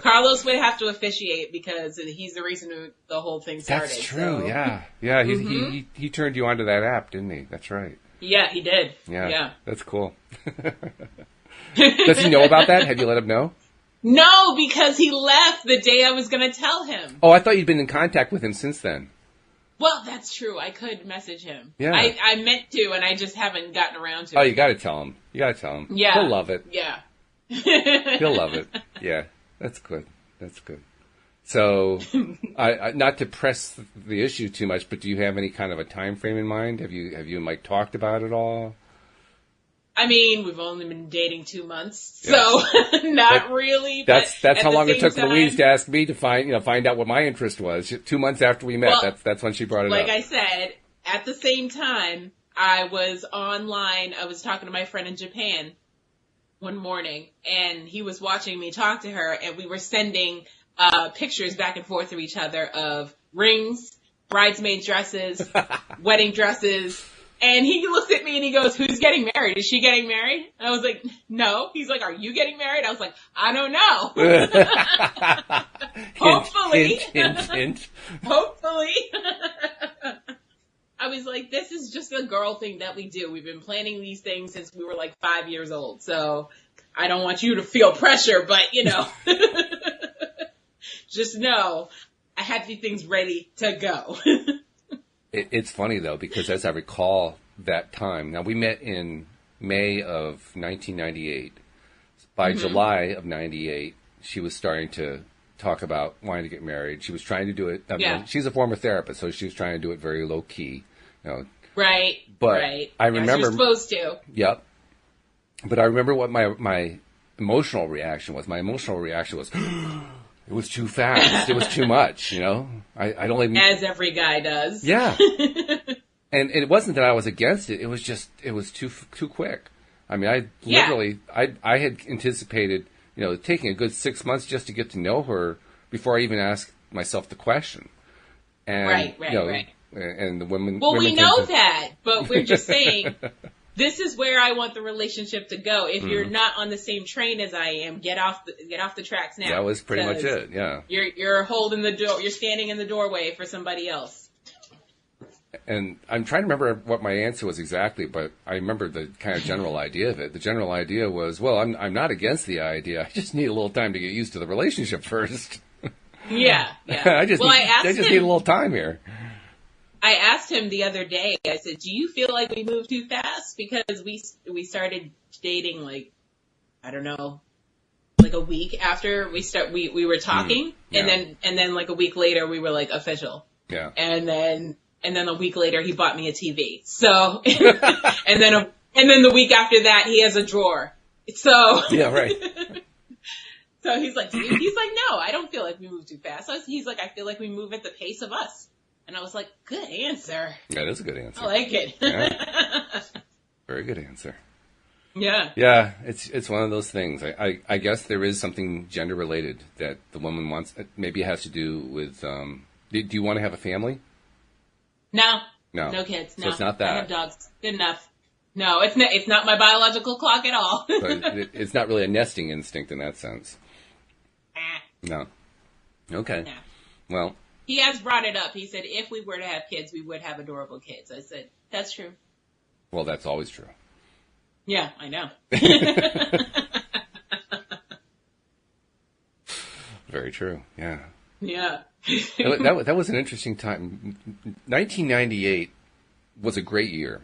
Carlos would have to officiate because he's the reason the whole thing started. That's true. So. Yeah. He turned you onto that app, didn't he? That's right. Yeah, he did. Yeah. That's cool. Does he know about that? Have you let him know? No, because he left the day I was going to tell him. Oh, I thought you'd been in contact with him since then. Well, that's true. I could message him. Yeah. I meant to, and I just haven't gotten around to it. Oh, you got to tell him. Yeah. He'll love it. Yeah. He'll love it. Yeah. That's good. So, not to press the issue too much, but do you have any kind of a time frame in mind? Have you and Mike talked about it all? I mean, we've only been dating 2 months, so not really. That's how long it took time, Louise to ask me to find out what my interest was. 2 months after we met, that's when she brought it up. Like I said, at the same time, I was online. I was talking to my friend in Japan one morning, and he was watching me talk to her, and we were sending pictures back and forth to each other of rings, bridesmaid dresses, wedding dresses. And he looks at me and he goes, "Who's getting married? Is she getting married?" And I was like, "No." He's like, "Are you getting married?" I was like, "I don't know." Hopefully. Hint. Hopefully. I was like, this is just a girl thing that we do. We've been planning these things since we were like 5 years old. So I don't want you to feel pressure, but just know I had these things ready to go. It's funny, though, because as I recall that time, now we met in May of 1998. By July of 98, she was starting to talk about wanting to get married. She was trying to do it. She's a former therapist, so she was trying to do it very low key. Right. But right. I remember. You're supposed to. Yep. But I remember what my emotional reaction was. My emotional reaction was, it was too fast. It was too much, I don't even... As every guy does. Yeah. And it wasn't that I was against it. It was just, it was too quick. I mean, I had anticipated, taking a good 6 months just to get to know her before I even asked myself the question. And, right. And the women... Well, we know that, but we're just saying... This is where I want the relationship to go. If you're not on the same train as I am, get off the tracks now. That was pretty much it. Yeah. You're holding the door. You're standing in the doorway for somebody else. And I'm trying to remember what my answer was exactly, but I remember the kind of general idea of it. The general idea was, well, I'm not against the idea. I just need a little time to get used to the relationship first. Yeah. I just need a little time here. I asked him the other day, I said, "Do you feel like we moved too fast?" Because we started dating like, I don't know, like a week after we were talking, and then like a week later we were like official. Yeah. And then a week later he bought me a TV. So and then the week after that he has a drawer. So yeah, right. So he's like, "No, I don't feel like we move too fast." So he's like, "I feel like we move at the pace of us." And I was like, good answer. That is a good answer. I like it. Yeah. Very good answer. Yeah. Yeah, it's one of those things. I guess there is something gender related that the woman wants. Maybe it has to do with, do you want to have a family? No. No. No kids. No. So it's not that. I have dogs. Good enough. No, it's not my biological clock at all. But it's not really a nesting instinct in that sense. No. Okay. Nah. Well. He has brought it up. He said, if we were to have kids, we would have adorable kids. I said, that's true. Well, that's always true. Yeah, I know. Very true. Yeah. Yeah. that was an interesting time. 1998 was a great year.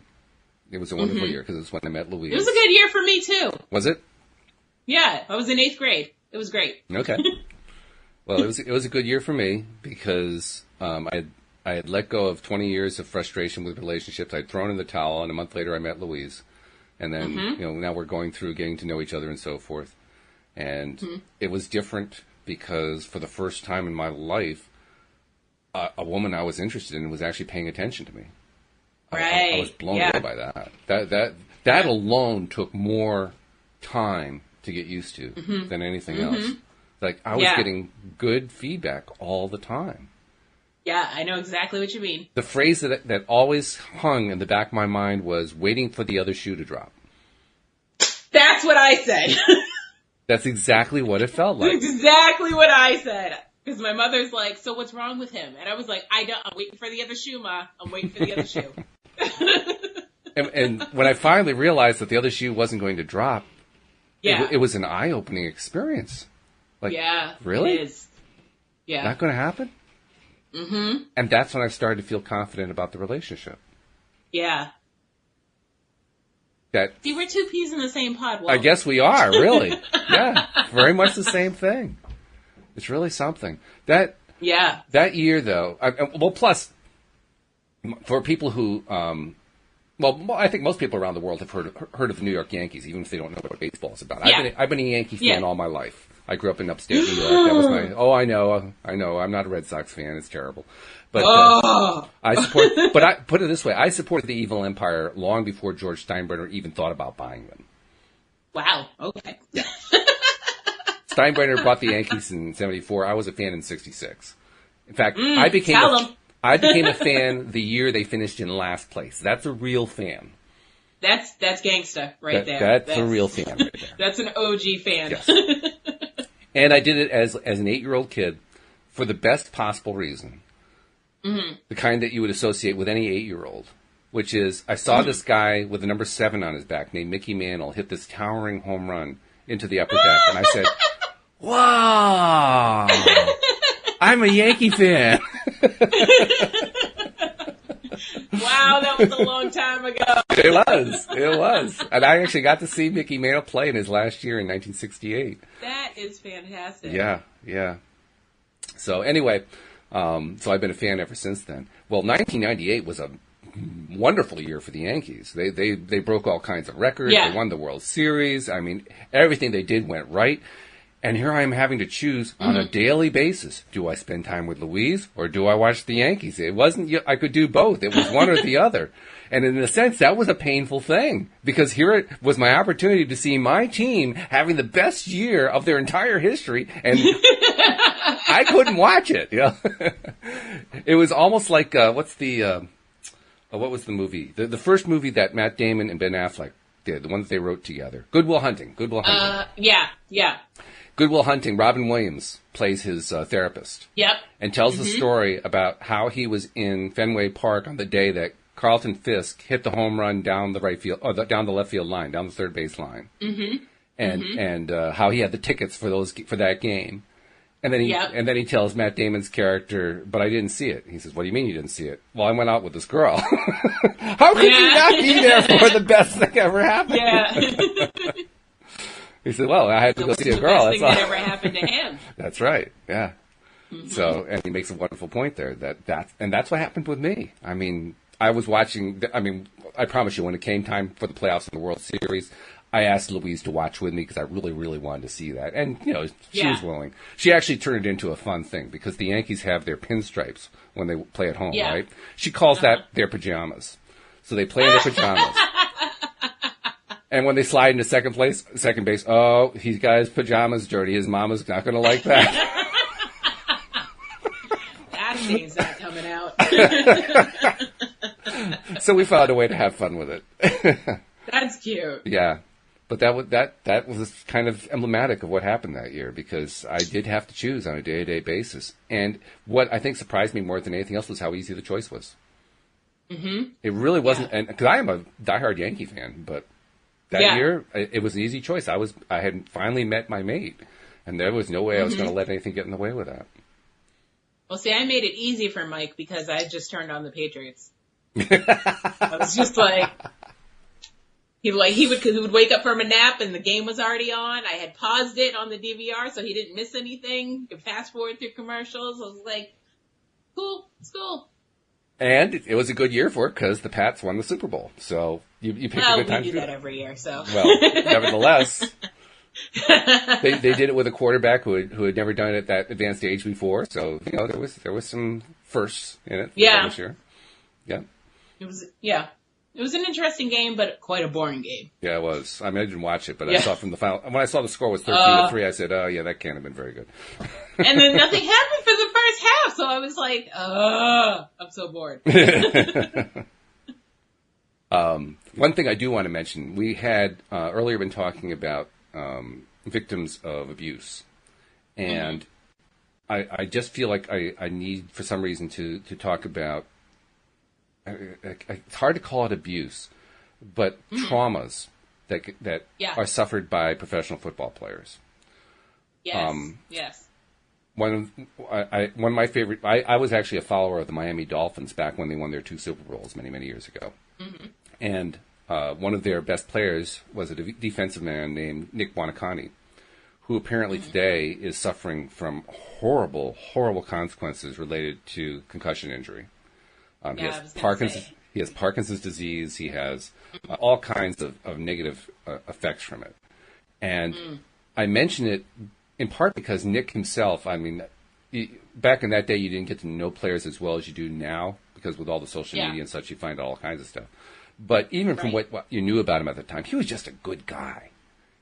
It was a wonderful year because it's when I met Louise. It was a good year for me, too. Was it? Yeah, I was in 8th grade. It was great. Okay. Well, it was a good year for me because I had let go of 20 years of frustration with relationships. I'd thrown in the towel, and a month later I met Louise. And then, now we're going through getting to know each other and so forth. And it was different because for the first time in my life, a woman I was interested in was actually paying attention to me. Right. I was blown away by that. That alone took more time to get used to than anything else. Like, I was getting good feedback all the time. Yeah, I know exactly what you mean. The phrase that always hung in the back of my mind was waiting for the other shoe to drop. That's what I said. That's exactly what it felt like. Exactly what I said. Because my mother's like, so what's wrong with him? And I was like, I'm waiting for the other shoe, Ma. I'm waiting for the other shoe. and when I finally realized that the other shoe wasn't going to drop, it was an eye-opening experience. Like, yeah, really? it is. Yeah. Not going to happen? Mm-hmm. And that's when I started to feel confident about the relationship. Yeah. See, we're two peas in the same pod, Walt. I guess we are, really. Yeah, very much the same thing. It's really something. That year, though, plus, for people who, I think most people around the world have heard of the New York Yankees, even if they don't know what baseball is about. Yeah. I've been a Yankee fan all my life. I grew up in upstate New York. That was I know. I'm not a Red Sox fan. It's terrible. But I put it this way. I supported the evil empire long before George Steinbrenner even thought about buying them. Wow. Okay. Yeah. Steinbrenner bought the Yankees in 1974. I was a fan in 1966. In fact, I became a fan the year they finished in last place. That's a real fan. That's gangsta right there. That's a real fan right there. That's an OG fan. Yes. And I did it as an 8-year-old kid for the best possible reason. Mm-hmm. The kind that you would associate with any 8-year-old, which is I saw this guy with the number 7 on his back named Mickey Mantle hit this towering home run into the upper deck. And I said, wow, I'm a Yankee fan. Wow, that was a long time ago. It was. And I actually got to see Mickey Mantle play in his last year in 1968. That is fantastic. Yeah. So anyway, so I've been a fan ever since then. Well, 1998 was a wonderful year for the Yankees. They broke all kinds of records. Yeah. They won the World Series. I mean, everything they did went right. And here I am having to choose on a daily basis. Do I spend time with Louise or do I watch the Yankees? It wasn't, I could do both. It was one or the other. And in a sense, that was a painful thing because here it was my opportunity to see my team having the best year of their entire history. And I couldn't watch it. It was almost like, what was the movie? The first movie that Matt Damon and Ben Affleck did, the one that they wrote together. Good Will Hunting. Yeah. Good Will Hunting, Robin Williams plays his therapist. Yep. And tells the story about how he was in Fenway Park on the day that Carlton Fisk hit the home run down the right field, or down the left field line, down the third base line. Mm-hmm. And how he had the tickets for that game. And then he tells Matt Damon's character, but I didn't see it. He says, what do you mean you didn't see it? Well, I went out with this girl. How could you not be there for the best thing ever happened? Yeah. He said, well, I had to go see a girl. That's the best thing that ever happened to him. That's right, yeah. Mm-hmm. So, and he makes a wonderful point there. That's what happened with me. I mean, I was watching, I promise you, when it came time for the playoffs in the World Series, I asked Louise to watch with me because I really, really wanted to see that. And, she was willing. She actually turned it into a fun thing because the Yankees have their pinstripes when they play at home, right? She calls that their pajamas. So they play in their pajamas. And when they slide into second base, oh, he's got his pajamas dirty. His mama's not going to like that. That scene's not coming out. So we found a way to have fun with it. That's cute. Yeah. But that was kind of emblematic of what happened that year because I did have to choose on a day-to-day basis. And what I think surprised me more than anything else was how easy the choice was. Mm-hmm. It really wasn't, and because I am a diehard Yankee fan, but that year it was an easy choice. I had finally met my mate, and there was no way I was going to let anything get in the way with that. Well, see, I made it easy for Mike because I just turned on the Patriots. I was just like. He would wake up from a nap and the game was already on. I had paused it on the DVR so he didn't miss anything. You could fast forward through commercials. I was like, cool, it's cool. And it was a good year for it because the Pats won the Super Bowl. So you picked a good time to do that. Every year, so. Well, nevertheless, they did it with a quarterback who had never done it at that advanced age before. So, there was some firsts in it this year. Yeah. It was an interesting game, but quite a boring game. Yeah, it was. I didn't watch it, but I saw from the final. When I saw the score was 13-3, I said, "Oh, yeah, that can't have been very good." And then nothing happened for the first half, so I was like, I'm so bored. One thing I do want to mention, we had earlier been talking about victims of abuse, and I just feel like I need, for some reason, to talk about. It's hard to call it abuse, but traumas that are suffered by professional football players. Yes. Yes. One of my favorite. I was actually a follower of the Miami Dolphins back when they won their 2 Super Bowls many years ago, and one of their best players was a defensive man named Nick Buoniconti, who apparently today is suffering from horrible consequences related to concussion injury. He has Parkinson's. He has Parkinson's disease. He has all kinds of negative effects from it, and I mention it in part because Nick himself, I mean, back in that day, you didn't get to know players as well as you do now, because with all the social media and such, you find out all kinds of stuff. But even from what you knew about him at the time, he was just a good guy.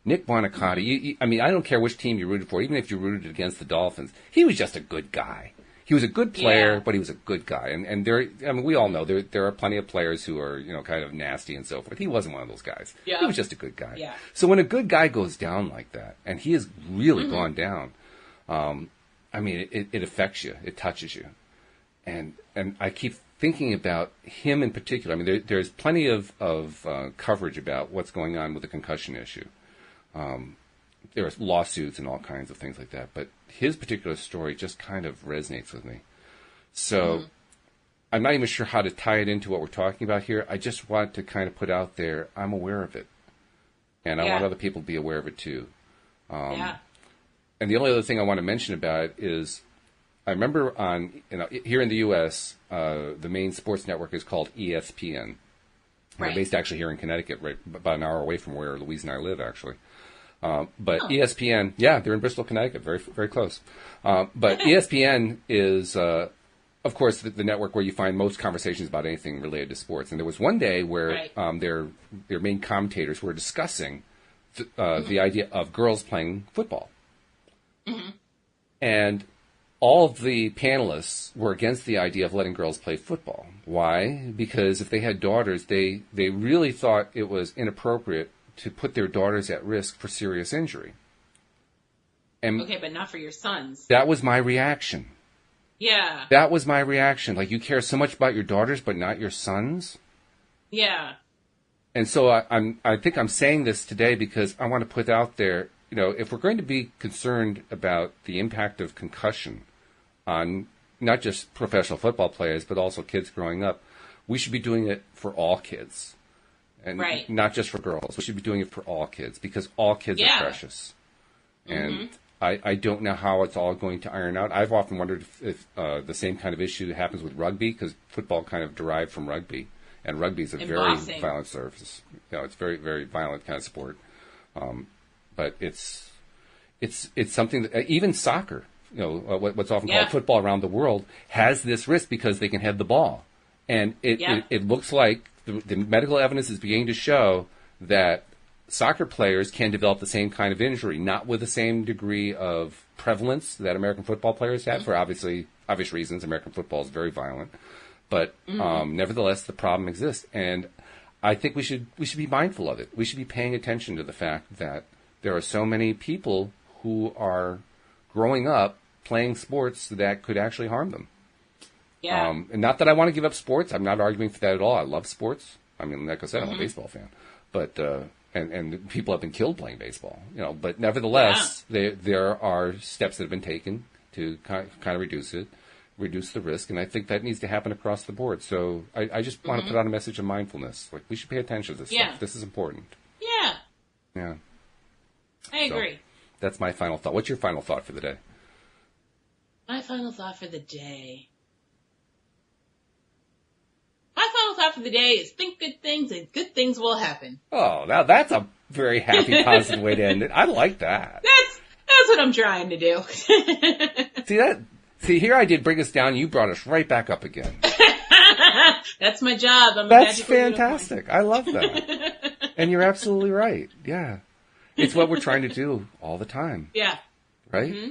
Nick Buoniconti, I mean, I don't care which team you rooted for, even if you rooted against the Dolphins, he was just a good guy. He was a good player, but he was a good guy. And there, I mean, we all know there are plenty of players who are, kind of nasty and so forth. He wasn't one of those guys. Yeah. He was just a good guy. Yeah. So when a good guy goes down like that, and he has really gone down, I mean, it affects you. It touches you. And I keep thinking about him in particular. I mean, there's plenty of coverage about what's going on with the concussion issue. There are lawsuits and all kinds of things like that, but his particular story just kind of resonates with me. So I'm not even sure how to tie it into what we're talking about here. I just want to kind of put out there, I'm aware of it. And I want other people to be aware of it too. And the only other thing I want to mention about it is, I remember here in the U.S., the main sports network is called ESPN. Right. They're based actually here in Connecticut, right about an hour away from where Louise and I live, actually. But ESPN, they're in Bristol, Connecticut, very, very close. But ESPN is, of course, the network where you find most conversations about anything related to sports. And there was one day where their main commentators were discussing the idea of girls playing football. And all of the panelists were against the idea of letting girls play football. Why? Because if they had daughters, they really thought it was inappropriate to put their daughters at risk for serious injury. And okay, but not for your sons. That was my reaction. Yeah. That was my reaction. Like, you care so much about your daughters, but not your sons? Yeah. And so I think I'm saying this today because I want to put out there, if we're going to be concerned about the impact of concussion on not just professional football players, but also kids growing up, we should be doing it for all kids. And not just for girls. We should be doing it for all kids, because all kids are precious. And I don't know how it's all going to iron out. I've often wondered if the same kind of issue happens with rugby, because football kind of derived from rugby. And rugby is a very violent surface. It's very, very violent kind of sport. But it's something that, even soccer, what's often called football around the world, has this risk because they can head the ball. And it looks like the medical evidence is beginning to show that soccer players can develop the same kind of injury, not with the same degree of prevalence that American football players have, for obvious reasons. American football is very violent. But nevertheless, the problem exists. And I think we should be mindful of it. We should be paying attention to the fact that there are so many people who are growing up playing sports that could actually harm them. Yeah. And not that I want to give up sports. I'm not arguing for that at all. I love sports. I mean, like I said, I'm a baseball fan. But and people have been killed playing baseball. But nevertheless, there are steps that have been taken to kind of reduce the risk, and I think that needs to happen across the board. So I just want to put out a message of mindfulness. Like, we should pay attention to this stuff. This is important. Yeah. Yeah. I agree. That's my final thought. What's your final thought for the day? My final thought for the day. My final thought for the day is think good things and good things will happen. Oh, now that's a very happy, positive way to end it. I like that. That's what I'm trying to do. See, here I did bring us down. You brought us right back up again. That's my job. That's fantastic. I love that. And you're absolutely right. Yeah. It's what we're trying to do all the time. Yeah. Right? Mm-hmm.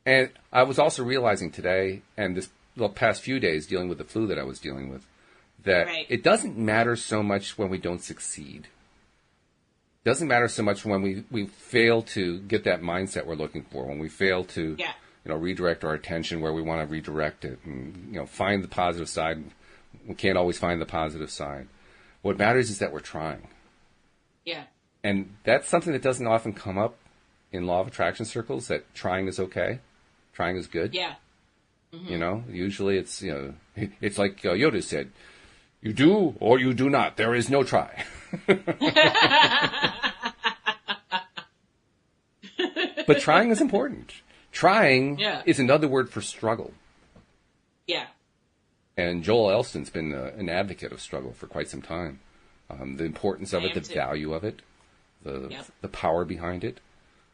And I was also realizing today, and the past few days dealing with the flu that I was dealing with, that it doesn't matter so much when we don't succeed. It doesn't matter so much when we fail to get that mindset we're looking for, when we fail to redirect our attention where we want to redirect it, and find the positive side. We can't always find the positive side. What matters is that we're trying. Yeah. And that's something that doesn't often come up in law of attraction circles that trying is okay, trying is good. Yeah. Mm-hmm. You know, usually it's, you know, it's like Yoda said, you do or you do not. There is no try. But trying is important. Trying is another word for struggle. Yeah. And Joel Elston's been an advocate of struggle for quite some time. The importance of it, the value of it, the power behind it.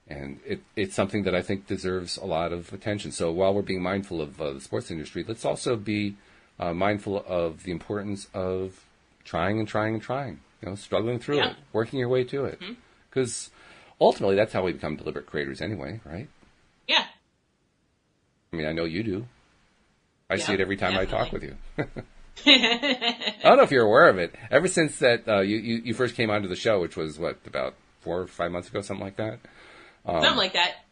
And it's something that I think deserves a lot of attention. So while we're being mindful of the sports industry, let's also be mindful of the importance of trying and trying and trying. You know, struggling through it, working your way to it. Because ultimately, that's how we become deliberate creators anyway, right? Yeah. I mean, I know you do. I see it every time I talk with you. I don't know if you're aware of it. Ever since that you first came onto the show, which was, what, about 4 or 5 months ago, something like that? Something like that.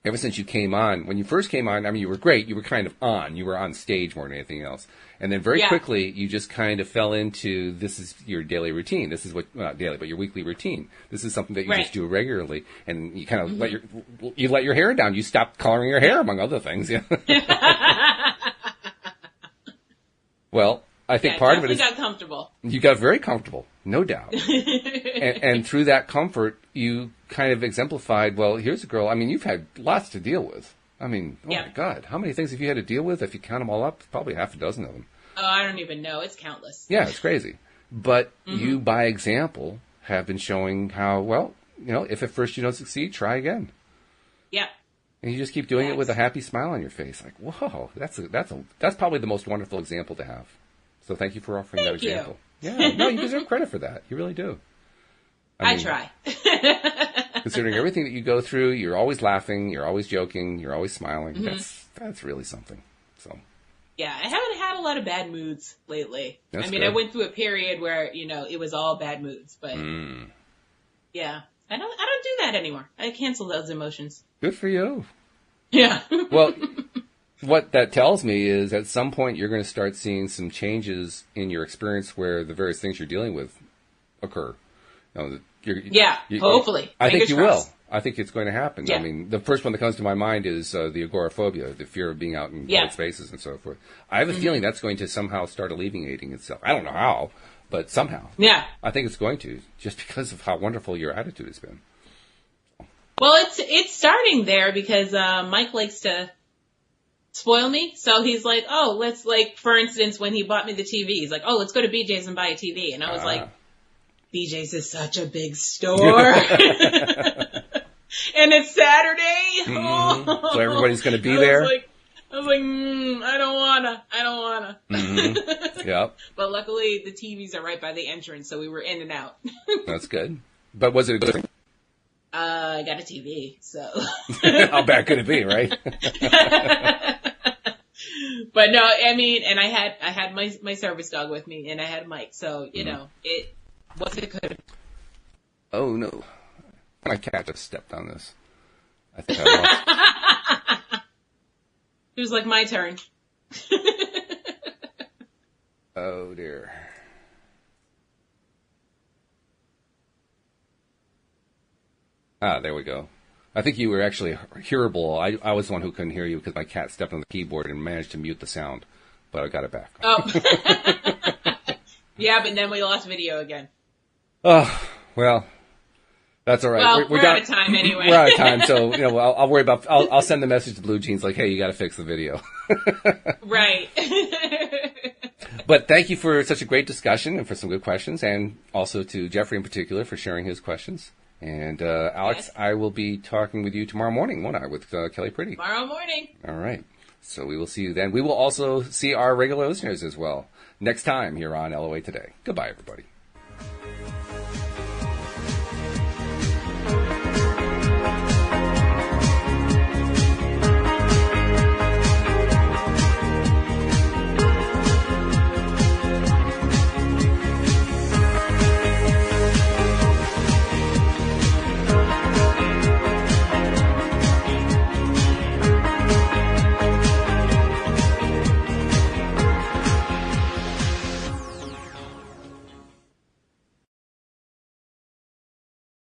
Ever since you came on, when you first came on, I mean, you were great. You were kind of on. You were on stage more than anything else. And then very quickly, you just kind of fell into, this is your daily routine. This is what, not daily, but your weekly routine. This is something that you just do regularly. And you kind of let your hair down. You stopped coloring your hair, among other things. Yeah. Well, I think part of it is... You got comfortable. You got very comfortable, no doubt. and through that comfort, you kind of exemplified, well, here's a girl, I mean, you've had lots to deal with. I mean, oh my God, how many things have you had to deal with? If you count them all up, probably half a dozen of them. Oh, I don't even know. It's countless. Yeah, it's crazy. But you, by example, have been showing how, well, you know, if at first you don't succeed, try again. Yeah. And you just keep doing it with a happy smile on your face. Like, whoa, that's probably the most wonderful example to have. So thank you for offering that example. Yeah, no, you deserve credit for that. You really do. I try. Considering everything that you go through, you're always laughing, you're always joking, you're always smiling. That's really something. So. Yeah, I haven't had a lot of bad moods lately. I mean, I went through a period where, you know, it was all bad moods, but yeah, I don't do that anymore. I cancel those emotions. Good for you. Yeah. Well, what that tells me is at some point you're going to start seeing some changes in your experience where the various things you're dealing with occur. You know, hopefully. I think you will. I think it's going to happen. Yeah. I mean, the first one that comes to my mind is the agoraphobia, the fear of being out in public spaces and so forth. I have a feeling that's going to somehow start alleviating itself. I don't know how, but somehow. Yeah. I think it's going to, just because of how wonderful your attitude has been. Well, it's starting there because Mike likes to spoil me. So he's like, oh, let's, like, for instance, when he bought me the TV, he's like, oh, let's go to BJ's and buy a TV. And I was like, BJ's is such a big store. And it's Saturday. Oh. So everybody's going to be there. I was like, I don't wanna. Yep. But luckily the TVs are right by the entrance, so we were in and out. That's good. But was it a good thing? I got a TV, so. How bad could it be, right? But no, I mean, and I had my service dog with me, and I had Mike, so, you know, it wasn't good. Oh, no. My cat just stepped on this. I think I lost. It was like my turn. Oh, dear. There we go. I think you were actually hearable. I was the one who couldn't hear you because my cat stepped on the keyboard and managed to mute the sound. But I got it back. Oh. Yeah, but then we lost video again. Oh, well, that's all right. Well, we're out of time anyway. We're out of time, so you know, I'll worry about. I'll send the message to Blue Jeans like, hey, you got to fix the video. Right. But thank you for such a great discussion and for some good questions, and also to Jeffrey in particular for sharing his questions. And Alex, I will be talking with you tomorrow morning, won't I, with Kelly Pretty? Tomorrow morning. All right. So we will see you then. We will also see our regular listeners as well next time here on LOA Today. Goodbye, everybody.